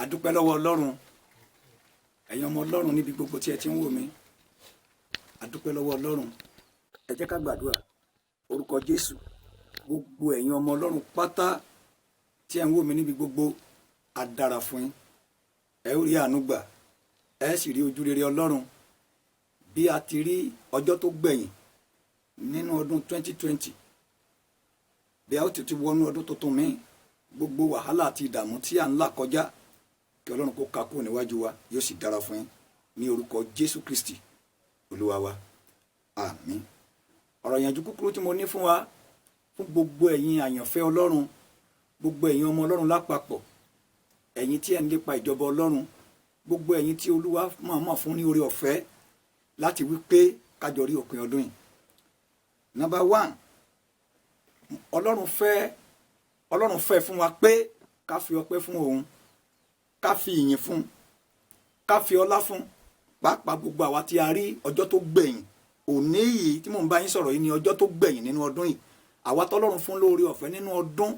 adúpẹ́ lọ́wọ́ Ọlọ́run, ẹ̀yin ọmọ Ọlọ́run níbi gbogbo tí ẹ ti ń wò mí. Adúpẹ́ lọ́wọ́ Ọlọ́run. Ẹ jẹ́ ká gbàdúrà. Orúkọ Jésù, gbogbo ẹ̀yin ọmọ Ọlọ́run pátá tí ẹ ń wò mí níbi gbogbo, á dára fún yín. Ẹ ó rí àánú gbà, ẹ sì rí ojú rere Ọlọ́run. Bí a ti rí ọjọ́ tó gbẹ̀yìn nínú ọdún 2020, bí a ó ti wọnú ọdún tuntun míì, gbogbo wàhálà àti ìdààmú tí à ń là kọjá, kí Ọlọ́run kó ká kúrò níwájú wa, yóò sì dára fún yín ní orúkọ Jésù Kristi Olúwa wa. Àmín. Ọ̀rọ̀ ìyànjú kúkúrú tí mo ní fún wa, fún gbogbo ẹ̀yin àyànfẹ́ Ọlọ́run, gbogbo ẹ̀yin ọmọ Ọlọ́run lápapọ̀, ẹ̀yin tí ẹ ń lépa ìjọba Ọlọ́run, gbogbo ẹ̀yin tí Olúwa mọ̀ọ́mọ̀ fún ní oore ọ̀fẹ́ láti wí pé kájọ rí òpin ọdún yìí. Number 1, Ọlọ́run fẹ́ fún wa pé ká fi ọpẹ́ fún òun, ká fi ìyìn fún, ká fi ọlá fún, pàápàá gbogbo àwa tí a rí ọjọ́ tó gbẹ̀yìn. Òní yìí tí mò ń bá yín sọ̀rọ̀ yìí ni ọjọ́ tó gbẹ̀yìn nínú ọdún yìí. Àwa tọ́lọ́run fún lóore ọ̀fẹ́ nínú ọdún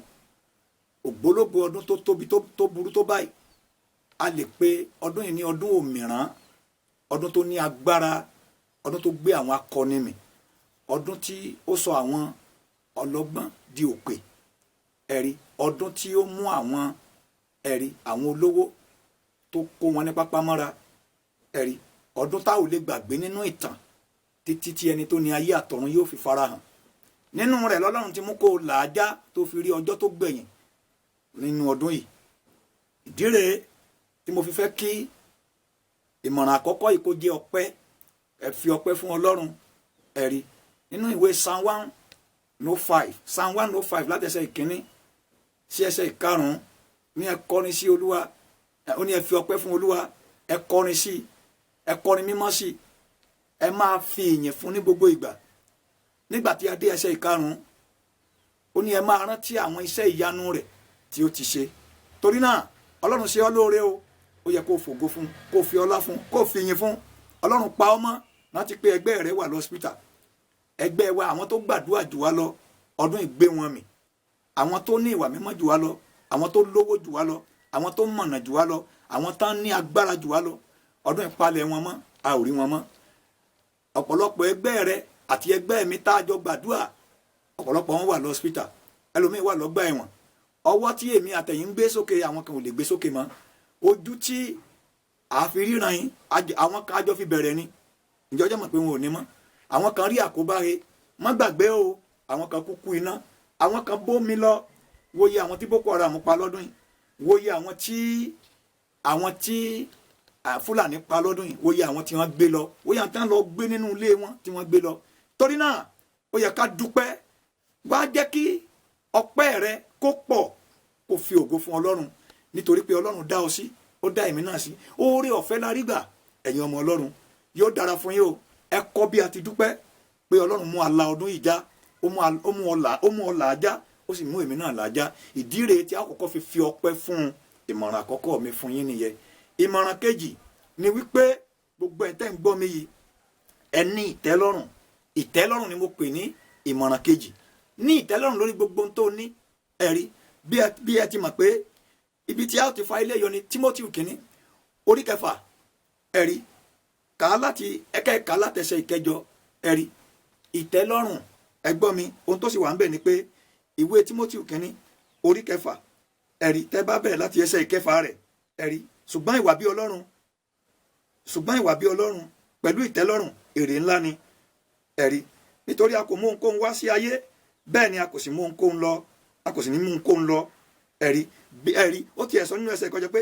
ògbólógbò, ọdún tó tóbi tó burú tó báyìí. A lè pe ọdún yìí ní ọdún òmìrán, ọdún tó ní agbára, ọdún tó gbé àwọn akọni mì, ọdún tí ó sọ àwọn ọlọ́gbọ́n di òpè, ẹ̀rí, ọdún tí ó mú àwọn àwọn olówó tó kó wọn ní pápá mọ́ra, ẹ̀rí, ọdún tá ò lè gbàgbé nínú ìtàn títí tí ẹni tó ní ayé àtọ̀run yóò fi farahàn. Nínú rẹ̀ lọ́lọ́run ti mú kó làájá tó fi rí ọjọ́ tó gbẹ̀yìn nínú ọdún yìí. Ìdí rèé tí mo fi fẹ́ kí ìmọ̀ràn àkọ́kọ́ yìí kó jẹ́ ọpẹ́. Ẹ fi ọpẹ́ fún Ọlọ́run, ẹ̀rí, nínú ìwé Psalm 105, Psalm 105 láti ẹsẹ̀ ìkíní sí ẹsẹ̀ ìkarùn-ún, ní ẹ kọrin sí Olúwa, ó ní ẹ fi ọpẹ́ fún Olúwa, ẹ kọrin sí, ẹ kọrin mímọ́ sí, ẹ máa fi ìyìn fún ní gbogbo ìgbà. Nígbà tí a dé ẹsẹ̀ ìkarùn-ún, ó ní ẹ máa rántí àwọn iṣẹ́ ìyanu rẹ̀ tí ó ti ṣe. Torí náà Ọlọ́run ṣe ọ́ lóore o, ó yẹ kó fògo fún, kó fi ọlá fún, kó fi ìyìn fún. Ọlọ́run pa ọ́ mọ́, rántí pé ẹgbẹ́ rẹ wà lọ́sípítà. Ẹgbẹ́ wa, àwọn tó gbàdúrà jù wá lọ, ọdún ìgbé wọn mì. Àwọn tó ní ìwà mímọ́ jù wá lọ, àwọn tó lówó jù wá lọ, àwọn tó mọ̀nà jù wá lọ, àwọn tán ní agbára jù wá lọ, ọdún ìpalẹ̀ wọn mọ́, a ò rí wọn mọ́. Ọ̀pọ̀lọpọ̀ ẹgbẹ́ rẹ àti ẹgbẹ́ mi tá a jọ gbàdúrà, ọ̀pọ̀lọpọ̀ wọn wà lọ́sípítà, ẹlòmíì wà lọ́gbà ẹ̀wọ̀n. Ọwọ́ tí èmi àtẹ̀yìn ń gbé sókè, àwọn kan ò lè gbé sókè mọ́. Ojú tí àfi ríran yín, àwọn kan àjọ fi bẹ̀rẹ̀ ni, ìjọjọ́ mọ̀ pé wọn ò ní mọ́. Àwọn kan rí àkóbá he, má gbàgbé o, àwọn kan kúkú iná, àwọn kan bómi lọ. Wòye àwọn tí Boko Haram pa lọ́dún yìí, wòye àwọn tí Fúlàní pa lọ́dún yìí, wòye àwọn tí wọ́n gbé lọ, wòye àwọn tí wọ́n lọ gbé nínú ilé wọn tí wọ́n gbé lọ. Torí náà ó yẹ ká dúpẹ́, wá jẹ́ kí ọpẹ́ rẹ kó pọ̀, kó fi ògo fún Ọlọ́run, nítorí pé Ọlọ́run dá ọ sí, ó dá èmi náà sí. Oore ọ̀fẹ́ la rí gbà, ẹ̀yin ọmọ Ọlọ́run, yóò dára fún yín o. Ẹ kọ́ bí a ti dúpẹ́ pé Ọlọ́run mú àlà ọdún yìí já, ó mú ọlà já, ó sì mú èmi náà là já. Ìdí rèé tí a kọ́kọ́ fi ọpẹ́ fún un. Ìmọ̀ràn àkọ́kọ́ mi fún yín nìyẹn. Ìmọ̀ràn kejì ni wípé gbogbo ẹ̀ tẹ́ ń gbọ́ mi yìí, ẹ ní ìtẹ́lọ́rùn. Ìtẹ́lọ́rùn ni mo pè ní ìmọ̀ràn kejì. Ní ìtẹ́lọ́rùn lórí gbogbo ohun tó ní, ẹ̀rí, bí ẹ ti mọ̀ pé ibi tí a ti fa ilé yọ ni Timothy kìíní orí 6, ẹ̀rí, kà látẹsẹ̀ 9, ẹ̀rí, ìtẹ́lọ́rùn. Ẹ gbọ́ mi, ohun tó sì wà ń bẹ̀ ni pé ìwé Timothy kìíní orí 6, ẹ̀rí, tẹ́ bá bẹ̀rẹ̀ láti ẹsẹ̀ 9 rẹ̀, ẹ̀rí, ṣùgbọ́n ìwà bí Ọlọ́run pẹ̀lú ìtẹ́lọ́rùn èrè ńlá ni, ẹ̀rí, nítorí a kò mú ohunkóhun wá sí ayé, bẹ́ẹ̀ ni a kò sì mú ohunkóhun lọ, a kò sì ní mú ohunkóhun lọ, ẹ̀rí, ó ti ẹ̀sọ́ nínú ẹsẹ̀ kọjá pé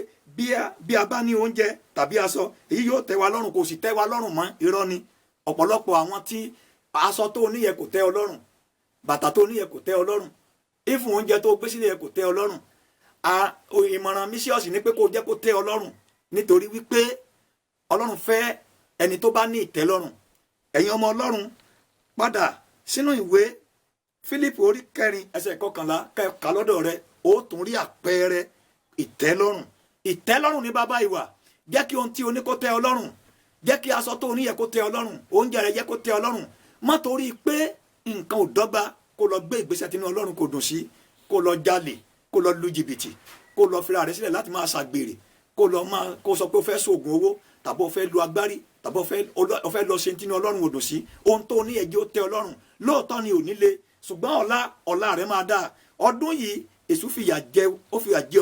bí a bá ní oúnjẹ tàbí aṣọ, èyí yóò tẹ́ wa lọ́rùn, kò sì tẹ́ wa lọ́rùn mọ́. Irọ́ ni. Ọ̀pọ̀lọpọ̀ àwọn tí aṣọ tó níyẹ kò tẹ́ ọ lọ́rùn, bàtà tó níyẹ kò tẹ́ ọ lọ́rùn, ìfún oúnjẹ tó gbé sílẹ̀ kò tẹ́ ọ lọ́rùn. Ìmọ̀ràn mi sí ọ sì ni pé kó jẹ́ kó tẹ́ ọ lọ́rùn, nítorí wípé Ọlọ́run fẹ́ ẹni tó bá ní ìtẹ́lọ́rùn. Ẹ̀yin ọmọ Ọlọ́run, padà sínú ìwé Fílípì orí 4 ẹsẹ̀ 11 kà lọ́dọ̀ rẹ, ó tún rí àpẹẹrẹ ìtẹ́lọ́rùn. Ìtẹ́lọ́rùn ní bàbá ìwà. Jẹ́ kí ohun tí o ní kó tẹ́ ọ lọ́rùn, jẹ́ kí aṣọ tó ní yẹ kó tẹ́ ọ lọ́rùn, oúnjẹ rẹ yẹ kó tẹ́ ọ lọ́rùn. Má torí pé nǹkan ò dọ́gba kó lọ gbé ìgbésẹ̀ tí inú Ọlọ́run kò dùn sí, kó lọ jalè, kó lọ lu jìbìtì, kó lọ fira rẹ̀ sílẹ̀ láti máa ṣàgbèrè, kó sọ pé o fẹ́ sóògùn owó tàbí o fẹ́ lo agbárí tàbí o fẹ́ lọ ṣe tí ní ọlọ́run odò sí ohun tó ní ẹjẹ́ ó tẹ́ ọlọ́run lóòótọ́ ni ò ní le ṣùgbọ́n ọ̀la rẹ̀ máa dáa ọdún yìí èṣù fìyà jẹ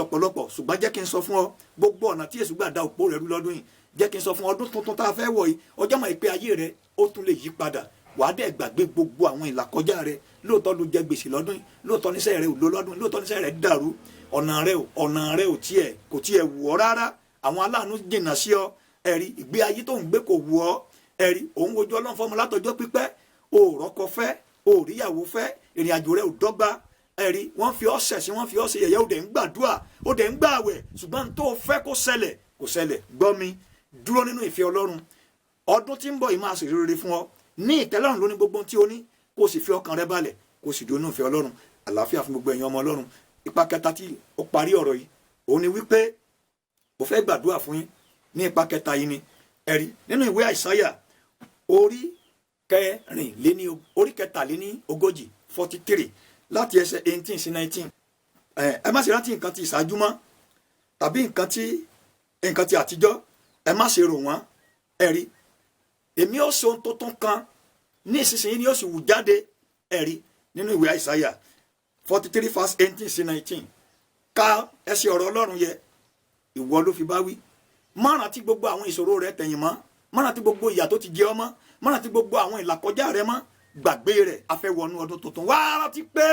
ọ̀pọ̀lọpọ̀ ṣùgbọ́n jẹ́ kí n sọ fún ọ gbogbo ọ̀nà tí èṣù gbà da òpó rẹ̀ rú lọ́dún yìí jẹ́ kí n sọ fún ọdún tuntun tá a fẹ́ wọ̀ yìí ọjọ́ mọ̀ pé ayé rẹ̀ ó tún lè yí padà wàá dẹ̀ gbàgbé gbogbo àwọn ìlàkọjá rẹ̀ lóòótọ́ ló jẹ gbèsè lọ́dún yìí lóòótọ́ níṣẹ́ rẹ̀ ò lọ lọ́dún lóòótọ́ níṣẹ́ rẹ̀ dàrú ọ̀nà rẹ̀ kò tiẹ̀ wù ọ́ rárá àwọn aláàánú jìnnà sí ọ ẹ̀rí ìgbé ayé tó ń gbé kò wù ọ́ ẹ̀rí òun wojú ọlọ́run fọmọ látọjọ́ pípẹ́ o ò rọ́kọ fẹ́ o ò ríyàwó fẹ́ ìrìn àjò rẹ̀ ò dọ́gba ẹ̀rí wọ́n fi ọ́ ṣẹ̀sín wọ́n fi ọ́ ṣe yẹ̀yẹ́ ó dẹ̀ ń gbàdúrà ó dẹ̀ ń gbààwẹ̀ ṣùgbọ́n tó fẹ́ kó ṣẹlẹ̀ gbọ́ mi dúró nínú ìfẹ́ ọlọ́run ọdún tí ń bọ̀ yìí máa ṣe rere fún ọ ní ìtẹ́lọ́run lóní gbogbo tí o ní kó o sì fi ọkàn rẹ balẹ̀ kó o sì dúró nínú ìfẹ́ ọlọ́run àlàáfíà fún gbogbo ẹ̀yin ọmọ ọlọ́run ipa kẹta tí ó parí ọ̀rọ̀ yìí òun ni wípé mo fẹ́ gbàdúrà fún yín ní ipa kẹta yìí ni ẹ̀rí nínú ìwé àìsáyà orí kẹtàléní ogójì 43 láti ẹsẹ̀ 18 sí 19 ẹ má ṣe rántí nǹkan tí ìṣáájú mọ́ tàbí nǹkan tí àtijọ́ ẹ má ṣe rò wọ́n ẹ̀rí èmi ó ṣe ohun tuntun kan ní ìsinsìnyí ni ó sì wù jáde ẹ̀rí nínú ìwé àìsáyà 43 verse 18 sí 19 ká ẹsẹ̀ ọ̀rọ̀ ọlọ́run yẹ ìwọ ló fi bá wí má rántí gbogbo àwọn ìṣòro rẹ tẹ̀yìn mọ́ má rántí gbogbo ìyà tó ti jẹ ọ́ mọ́ má rántí gbogbo àwọn ìlàkọjá rẹ mọ́ gbàgbé rẹ̀ afẹ́wọnú ọdún tuntun wá rántí pé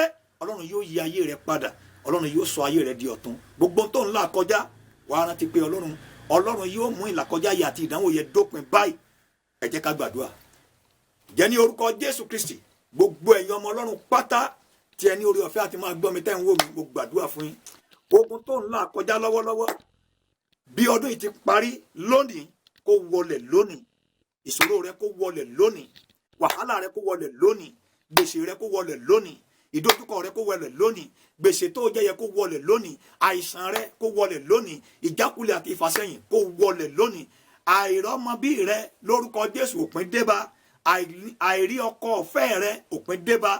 ọlọ́run yóò yí ayé rẹ padà ọlọ́run yóò sọ ayé rẹ di ọ̀tun gbogbo tó ń là kọjá wá rántí pé ọlọ́run yóò mú ìlàkọjá yẹ àti ìdánwò yẹ dópin báyìí ẹ jẹ́ ká gbàdúrà jẹ́ ní orúkọ Jésù Kristi gbogbo ẹ̀yin ọmọ ọlọ́run pátá tí ẹ ní orí ọ̀fẹ́ àti máa gbọ́ mi tẹ́ ń wò mí mo gbàdúrà fún yín ogun tó ń là kọjá lọ́wọ́lọ́wọ́ bí ọdún yìí ti parí lónìí kó wọlẹ̀ lónìí ìṣòro rẹ kó wọlẹ̀ lónìí wàhálà rẹ kó wọlẹ̀ lónìí gbèsè rẹ kó wọlẹ̀ lónìí ìdójúkọ rẹ kó wọlẹ̀ lónìí gbèsè tó jẹyẹ kó wọlẹ̀ lónìí àìsàn rẹ kó wọlẹ̀ lónìí ìjákulẹ̀ àti ìfàsẹ́yìn kó wọlẹ̀ lónìí àìrọ́mọbí rẹ lórúkọ Jésù òpin débá àìrí ọkọ ọ̀fẹ́ rẹ òpin débá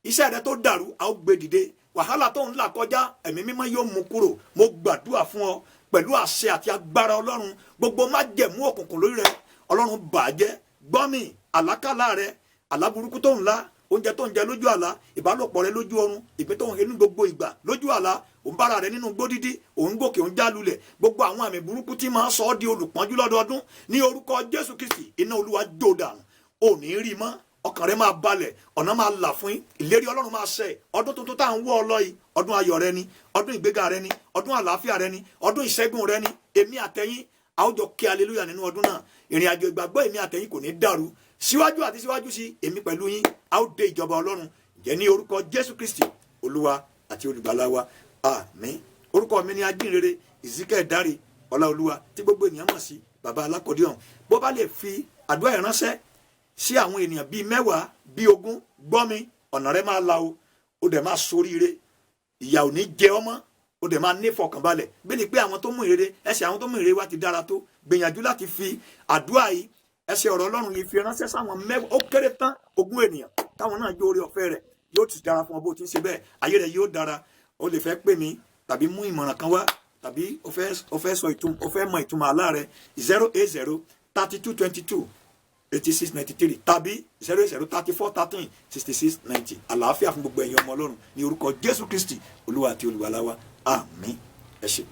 iṣẹ́ rẹ tó dàrú a ó gbé dìde wàhálà tó ń là kọjá ẹ̀mí mímọ́ yóò mú kúrò mo gbàdúrà fún ọ pẹ̀lú àṣẹ àti agbára ọlọ́run gbogbo májẹ̀mú òkùnkùn lórí rẹ ọlọ́run bàjẹ́ gbọ́mì àlákàlà rẹ àláburúkú tó ń lá oúnjẹ tó ń jẹ lójú àlá ìbálòpọ̀ rẹ lójú ọrùn ìpín tó ń he ní gbogbo ìgbà lójú àlá òun bára rẹ nínú gbódídí òun gòkè òun já lulẹ̀ gbogbo àwọn àmì burúkú tí máa sọ ọ́ di olùpọ́njú lọ́dọọdún ní orúkọ Jésù Kristi iná Olúwa jó dànù ò ní rí mọ́ ọkàn rẹ máa balẹ̀ ọ̀nà máa là fún yín ìlérí ọlọ́run máa ṣẹ ọdún tuntun tá à ń wọ́ ọ lọ yìí ọdún ayọ̀ rẹ ni ọdún ìgbéga rẹ ni ọdún àlàáfíà rẹ ni ọdún ìṣẹ́gun rẹ ni èmi àtẹ̀yìn a ó jọ kí aleluya nínú ọdún náà ìrìn àjò ìgbàgbọ́ èmi àtẹ̀yìn kò ní dàrú síwájú àti síwájú sí èmi pẹ̀lú yín a ó dé ìjọba ọlọ́run jẹ́ ní orúkọ Jésù Kristi olúwa àti olùgbàlà wa àmín orúkọ mi ni ajínrere Ezekiel dáre Olaoluwa tí gbogbo ènìyàn mọ̀ sí baba Alacordion bó bá lè fi àdúrà ìránṣẹ́ sí àwọn ènìyàn bíi 10 bíi 20 gbọ́ mi ọ̀nà rẹ máa la o ó dẹ̀ máa soríire ìyà ò ní jẹ ọmọ ó dẹ̀ máa ní ìfọkànbalẹ̀ bí ni pé àwọn tó mú ìrere ẹsẹ̀ àwọn tó mú ìrere wa ti dára tó gbìyànjú láti fi àdúrà yìí ẹsẹ̀ ọ̀rọ̀ ọlọ́run yìí fi ránṣẹ́ sáwọn 10 ó kéré tán 20 ènìyàn táwọn náà jó orí ọ̀fẹ́ rẹ̀ yóò ti dára fún ọ bó ti ń ṣe bẹ́ẹ̀ ayé rẹ̀ yóò dára ó lè fẹ́ pè mí tàbí mú ìmọ̀ràn kan wá tàbí ó fẹ́ mọ ìtumọ̀ àlá rẹ̀ 080 3222 8693 tàbí 003413 6690 àlàáfíà fún gbogbo ẹ̀yin ọmọ ọlọ́run ní orúkọ Jésù Kristi olúwa àti olùgbàlà wa àmín ẹ ṣé.